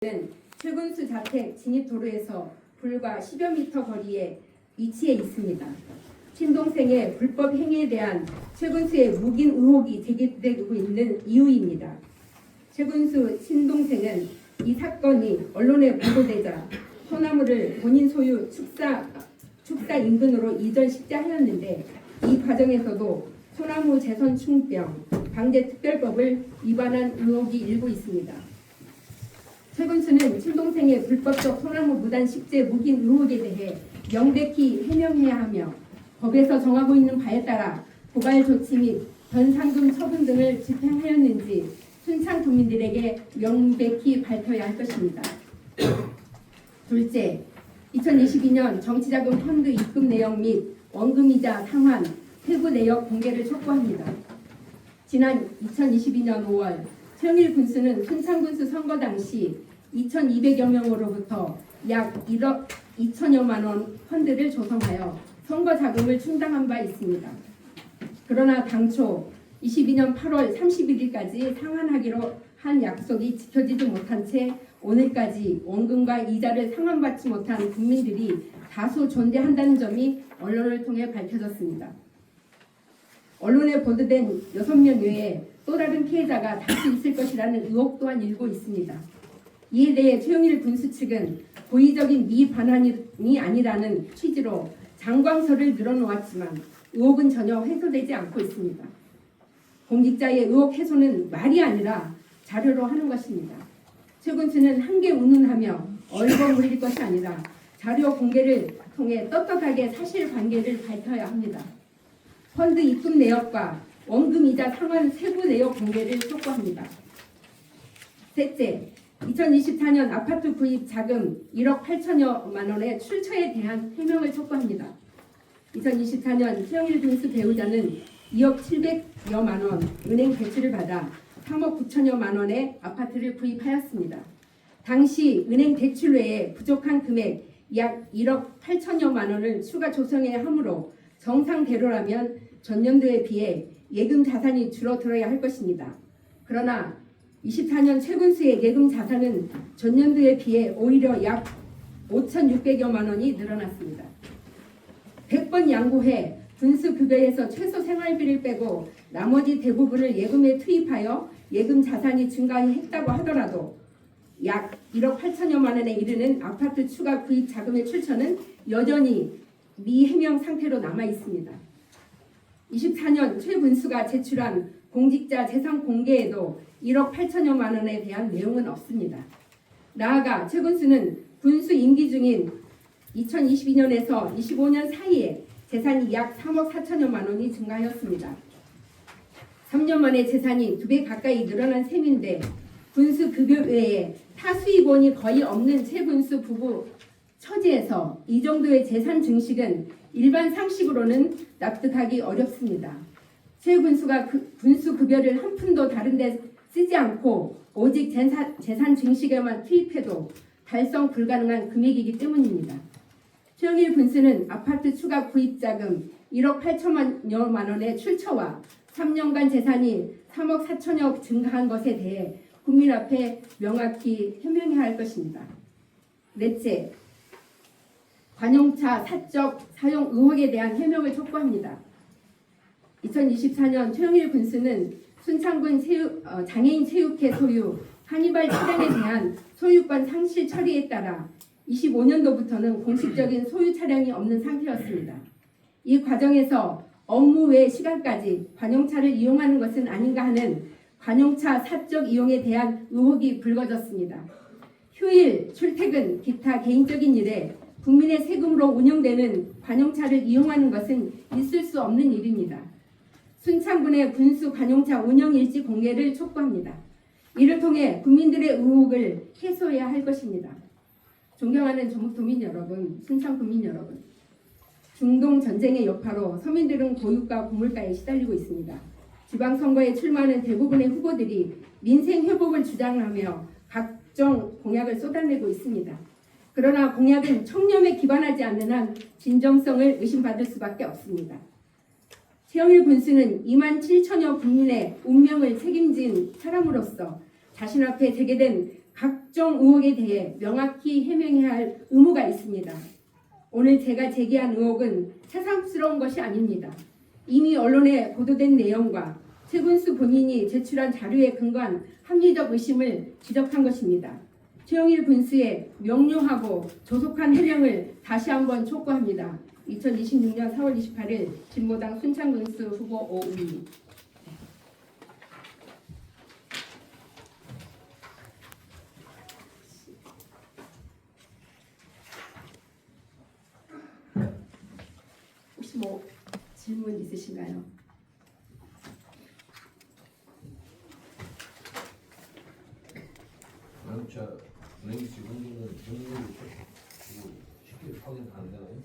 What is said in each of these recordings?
는 최군수 자택 진입도로에서 불과 10여 미터 거리에 위치해 있습니다. 친동생의 불법 행위에 대한 최군수의 묵인 의혹이 제기되고 있는 이유입니다. 최군수 친동생은 이 사건이 언론에 보도되자 소나무를 본인 소유 축사 인근으로 이전 식재하였는데 이 과정에서도 소나무 재선 충병 방제 특별법을 위반한 의혹이 일고 있습니다. 최군수는 친동생의 불법적 소나무 무단 식재 묵인 의혹에 대해 명백히 해명해야 하며 법에서 정하고 있는 바에 따라 고발 조치 및 변상금 처분 등을 집행하였는지 순창 국민들에게 명백히 밝혀야 할 것입니다. 둘째, 2022년 정치자금 펀드 입금 내역 및 원금이자 상환, 세부 내역 공개를 촉구합니다. 지난 2022년 5월 최영일 군수는 순창군수 선거 당시 2,200여 명으로부터 약 1억 2천여만 원 펀드를 조성하여 선거 자금을 충당한 바 있습니다. 그러나 당초 22년 8월 31일까지 상환하기로 한 약속이 지켜지지 못한 채 오늘까지 원금과 이자를 상환받지 못한 국민들이 다수 존재한다는 점이 언론을 통해 밝혀졌습니다. 언론에 보도된 6명 외에 또 다른 피해자가 다수 있을 것이라는 의혹 또한 일고 있습니다. 이에 대해 최영일 군수 측은 고의적인 미반환이 아니라는 취지로 장광설을 늘어놓았지만 의혹은 전혀 해소되지 않고 있습니다. 공직자의 의혹 해소는 말이 아니라 자료로 하는 것입니다. 최 군수는 한개 운운하며 얼버무릴 것이 아니라 자료 공개를 통해 떳떳하게 사실관계를 밝혀야 합니다. 펀드 입금 내역과 원금이자 상환 세부 내역 공개를 촉구합니다. 셋째, 2024년 아파트 구입 자금 1억 8천여만 원의 출처에 대한 해명을 촉구합니다. 2024년 최영일 군수 배우자는 2억 700여만 원 은행 대출을 받아 3억 9천여만 원의 아파트를 구입하였습니다. 당시 은행 대출 외에 부족한 금액 약 1억 8천여만 원을 추가 조성해야 하므로 정상대로라면 전년도에 비해 예금 자산이 줄어들어야 할 것입니다. 그러나 24년 최 군수의 예금 자산은 전년도에 비해 오히려 약 5,600여만 원이 늘어났습니다. 100번 양보해 군수 급여에서 최소 생활비를 빼고 나머지 대부분을 예금에 투입하여 예금 자산이 증가했다고 하더라도 약 1억 8천여만 원에 이르는 아파트 추가 구입 자금의 출처는 여전히 미해명 상태로 남아 있습니다. 24년 최 군수가 제출한 공직자 재산 공개에도 1억 8천여만 원에 대한 내용은 없습니다. 나아가 최 군수는 군수 임기 중인 2022년에서 25년 사이에 재산이 약 3억 4천여만 원이 증가하였습니다. 3년 만에 재산이 2배 가까이 늘어난 셈인데 군수 급여 외에 타수입원이 거의 없는 최 군수 부부 처지에서 이 정도의 재산 증식은 일반 상식으로는 납득하기 어렵습니다. 최 군수가 군수 급여를 한 푼도 다른 데 쓰지 않고 오직 재산 증식에만 투입해도 달성 불가능한 금액이기 때문입니다. 최영일 군수는 아파트 추가 구입 자금 1억 8천여만 원의 출처와 3년간 재산이 3억 4천여 증가한 것에 대해 국민 앞에 명확히 해명해야 할 것입니다. 넷째, 관용차 사적 사용 의혹에 대한 해명을 촉구합니다. 2024년 최영일 군수는 순창군 장애인 체육회 소유 한니발 차량에 대한 소유권 상실 처리에 따라 25년도부터는 공식적인 소유 차량이 없는 상태였습니다. 이 과정에서 업무 외 시간까지 관용차를 이용하는 것은 아닌가 하는 관용차 사적 이용에 대한 의혹이 불거졌습니다. 휴일, 출퇴근, 기타 개인적인 일에 국민의 세금으로 운영되는 관용차를 이용하는 것은 있을 수 없는 일입니다. 순창군의 군수 관용차 운영 일지 공개를 촉구합니다. 이를 통해 국민들의 의혹을 해소해야 할 것입니다. 존경하는 전북도민 여러분, 순창 국민 여러분, 중동 전쟁의 여파로 서민들은 고육과 고물가에 시달리고 있습니다. 지방선거에 출마하는 대부분의 후보들이 민생 회복을 주장하며 각종 공약을 쏟아내고 있습니다. 그러나 공약은 청렴에 기반하지 않는 한 진정성을 의심받을 수밖에 없습니다. 최영일 군수는 2만 7천여 국민의 운명을 책임진 사람으로서 자신 앞에 제기된 각 각종 의혹에 대해 명확히 해명해야 할 의무가 있습니다. 오늘 제가 제기한 의혹은 새삼스러운 것이 아닙니다. 이미 언론에 보도된 내용과 최군수 본인이 제출한 자료에 근거한 합리적 의심을 지적한 것입니다. 최영일 군수의 명료하고 조속한 해명을 다시 한번 촉구합니다. 2026년 4월 28일 진보당 순창군수 후보 오은희. 혹시 뭐 질문 있으신가요? 자동차 운행시 공부는 정리를 쉽게 확인 가능하나요?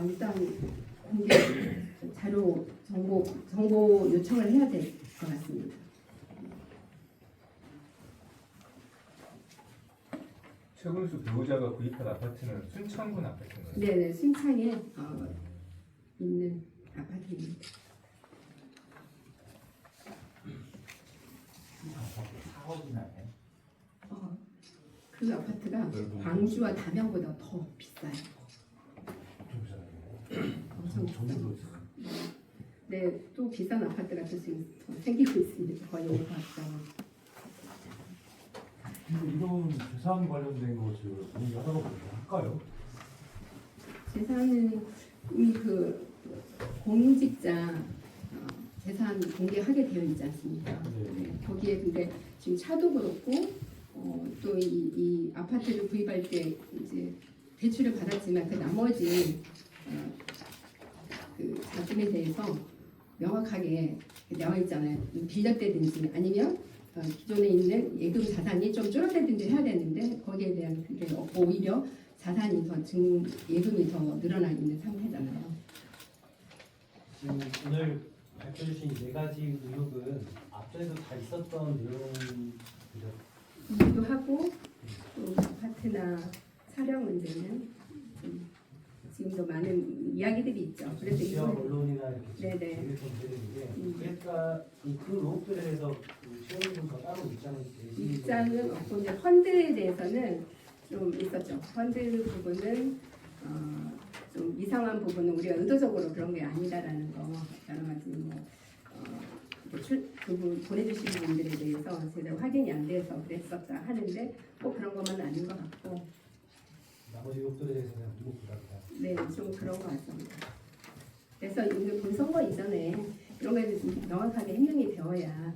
일단 공개 자료 정보 요청을 해야 될 것 같습니다. 최근수 배우자가 구입한 아파트는 순창군 아파트인가요? 네네, 순창에 있는 아파트입니다. 그 아파트가 광주와 담양보다 더 비싸요. 엄청 비싸요. 네, 또 비싼 아파트가 또 지금 더 생기고 있습니다. 거의 오버왔다. 이런 재산 관련된 것을 공개하다가 보면 할까요? 재산은 이미 그 공직자 재산 공개하게 되어 있지 않습니까? 네, 거기에 근데 지금 차도 그렇고 또 이 아파트를 구입할 때 이제 대출을 받았지만 그 나머지 그 자금에 대해서 명확하게 나와 있잖아요. 빌렸다든지 아니면 기존에 있는 예금 자산이 좀 줄어들든지 해야 되는데 거기에 대한 그게 없고 오히려 자산이 더 예금이 더 늘어나 있는 상태잖아요. 지금 오늘 발표 주신 네 가지 의혹은 앞전에도 다 있었던 내용이죠. 이기도 하고 또 아파트나 촬영 문제는 지금도 많은 이야기들이 있죠. 그래서 지역 이건 언론이나 이렇게 네네. 되겠던 되는 게 그러니까 그 의혹들에 대해서 최영일군과 따로 입장은 없고 이제 펀드에 대해서는 좀 있었죠. 펀드 부분은 좀 이상한 부분은 우리가 의도적으로 그런 게 아니다라는 거 여러 가지 그분 보내주신 분들에 대해서 제대로 확인이 안 돼서 그랬었다 하는데 꼭 그런 것만 아닌 것 같고 나머지 의혹들에 대해서는 무엇보다 네, 좀 그런 것 같습니다. 그래서 이제 본선거 이전에 이런 거에 대해서 좀 명확하게 해명이 되어야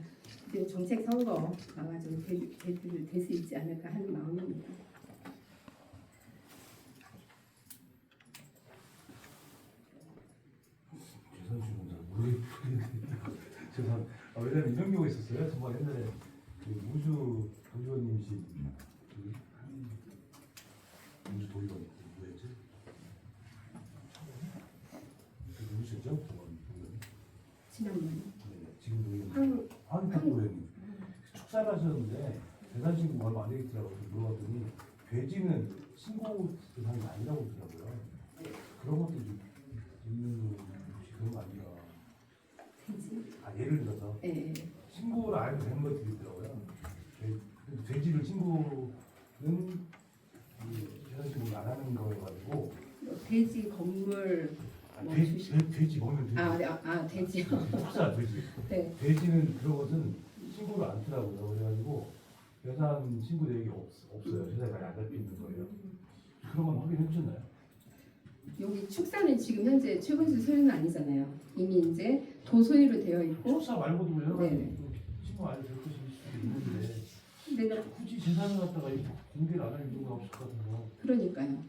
이제 정책 선거가 좀 될 수 있지 않을까 하는 마음입니다. 재산 주는 잘 모르겠는데 재산 왜냐면 이런 경우가 있었어요. 정말 옛날에 그 우주 도의원님이신 우주 도의원 누구였지? 그 누구셨죠? 정말 도의원. 지난번에 네, 지금 도의원. 한국 도의원님. 축사를 하셨는데 재산 신고 얼마 안 되겠더라고요. 물어봤더니 돼지는 신고 대상이 아니라고 그러더라고요. 그런 것도 좀 있는 혹시 그런 거 아닌가? 예를 들어서 네. 신고를 안 해도 되는 것들이 있더라고요. 돼지를 신고는 재산 신고를 안 하는 거여가지고 돼지 건물 돼지 먹는 돼지. 돼지요. 축사 돼지. 네. 돼지는 그런 것은 신고를 안 하더라고요. 그래가지고 재산 신고 내역이 없어요. 재산이 안 잡혀 있는 거예요. 그런 건 확인해 보셨나요? 여기 축사는 지금 현재 최근수 소유는 아니잖아요. 이미 이제 도소유로 되어 있고. 축사 말고도 여러 가지 네. 신고 안 해도 될 것일 수도 있는데 내가 굳이 재산을 갖다가 공개를 안 할 이유가 없을 것 같아서. 그러니까요.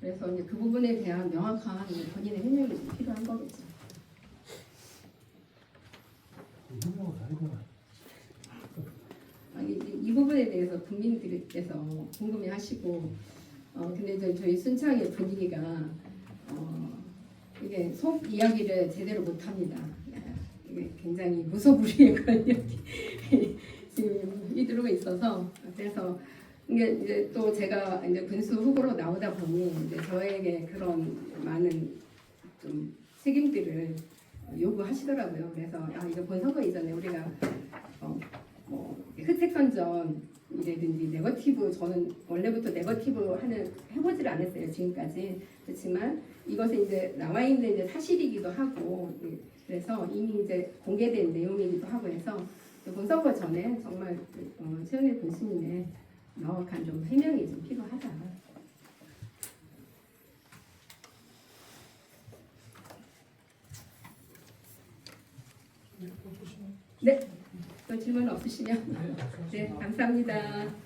그래서 이제 그 부분에 대한 명확한 본인의 해명이 좀 필요한 거겠죠. 설명을 다 해보나. 아니 이 부분에 대해서 국민들께서 궁금해하시고 근데 저희 순창의 분위기가 이게 속 이야기를 제대로 못합니다. 이게 굉장히 무소불위의 그런 이야기 지금 휘두르고 있어서 그래서 이제 또 제가 이제 군수 후보로 나오다 보니 이제 저에게 그런 많은 좀 책임들을 요구하시더라고요. 그래서 이거 본선거 이전에 우리가 뭐 흑색 선전 이라든지 네거티브, 저는 원래부터 네거티브 해보질 않았어요 지금까지. 그렇지만 이것은 이제 나와 있는 이제 사실이기도 하고, 그래서 이미 이제 공개된 내용이기도 하고 해서 본선거 전에 정말 최영일 군수님의 명확한 좀 해명이 좀 필요하다. 네, 또 질문 없으시면 네, 감사합니다.